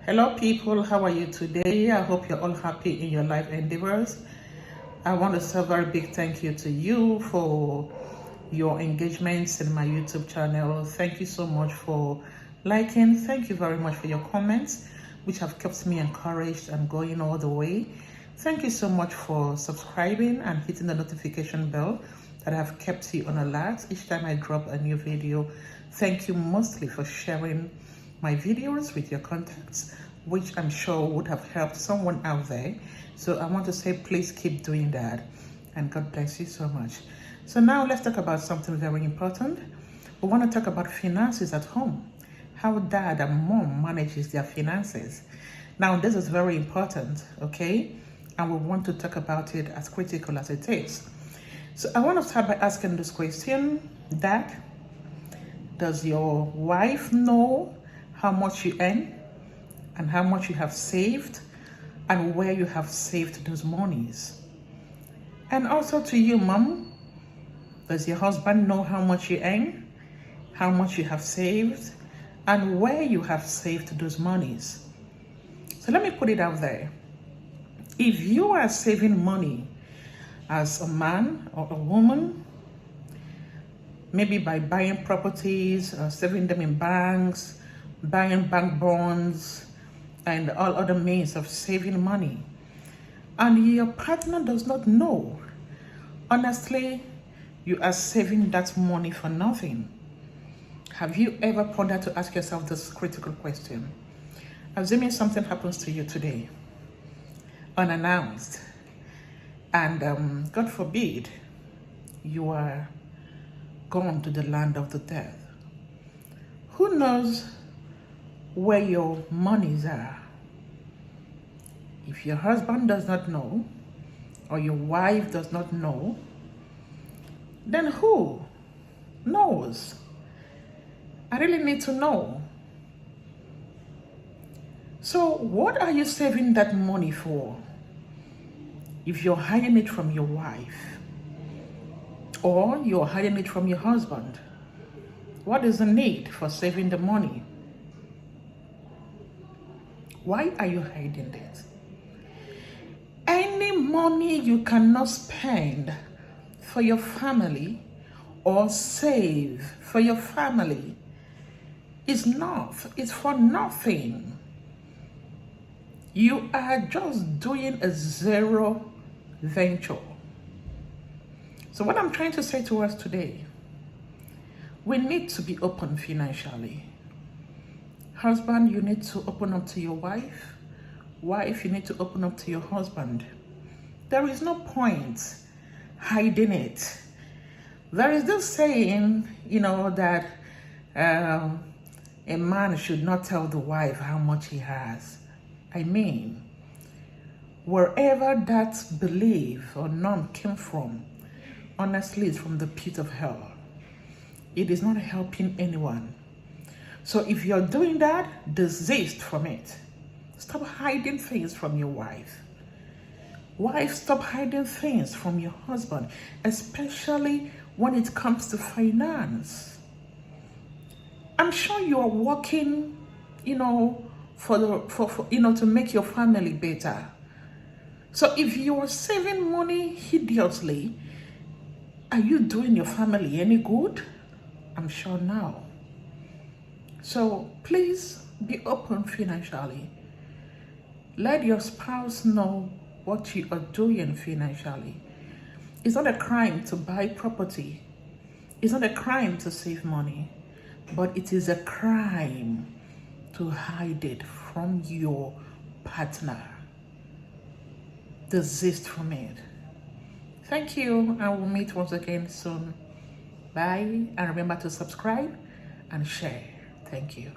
Hello people, how are you today? I hope you're all happy in your life endeavors. I want to say a very big thank you to you for your engagements in my YouTube channel. Thank you so much for liking. Thank you very much for your comments, which have kept me encouraged and going all the way. Thank you so much for subscribing and hitting the notification bell that have kept you on alert each time I drop a new video. Thank you mostly for sharing my videos with your contacts, which I'm sure would have helped someone out there. So I want to say, please keep doing that, and God bless you so much. So now let's talk about something very important. We want to talk about finances at home, how dad and mom manages their finances. Now this is very important, okay? And we want to talk about it as critical as it is. So I want to start by asking this question: Dad, does your wife know how much you earn and how much you have saved and where you have saved those monies? And also to you, mom, does your husband know how much you earn, how much you have saved, and where you have saved those monies? So let me put it out there. If you are saving money as a man or a woman, maybe by buying properties, saving them in banks, buying bank bonds, and all other means of saving money, and your partner does not know, honestly, you are saving that money for nothing. Have you ever pondered to ask yourself this critical question? Assuming something happens to you today, unannounced, and God forbid, you are gone to the land of the dead. Who knows where your monies are? If your husband does not know, or your wife does not know, then who knows? I really need to know. So what are you saving that money for? If you're hiding it from your wife, or you're hiding it from your husband, what is the need for saving the money? Why are you hiding it? Any money you cannot spend for your family or save for your family it's for nothing. You are just doing a zero venture. So what I'm trying to say to us today, we need to be open financially. Husband, you need to open up to your wife. Wife, you need to open up to your husband. There is no point hiding it. There is this saying, that a man should not tell the wife how much he has. I mean, wherever that belief or norm came from, honestly, it's from the pit of hell. It is not helping anyone. So if you're doing that, desist from it. Stop hiding things from your wife. Wife, stop hiding things from your husband, especially when it comes to finance. I'm sure you are working, to make your family better. So if you are saving money hideously, are you doing your family any good? I'm sure no. So please be open financially. Let your spouse know what you are doing financially. It's not a crime to buy property. It's not a crime to save money, but it is a crime to hide it from your partner. Desist from it. Thank you, and we'll meet once again soon. Bye, and remember to subscribe and share. Thank you.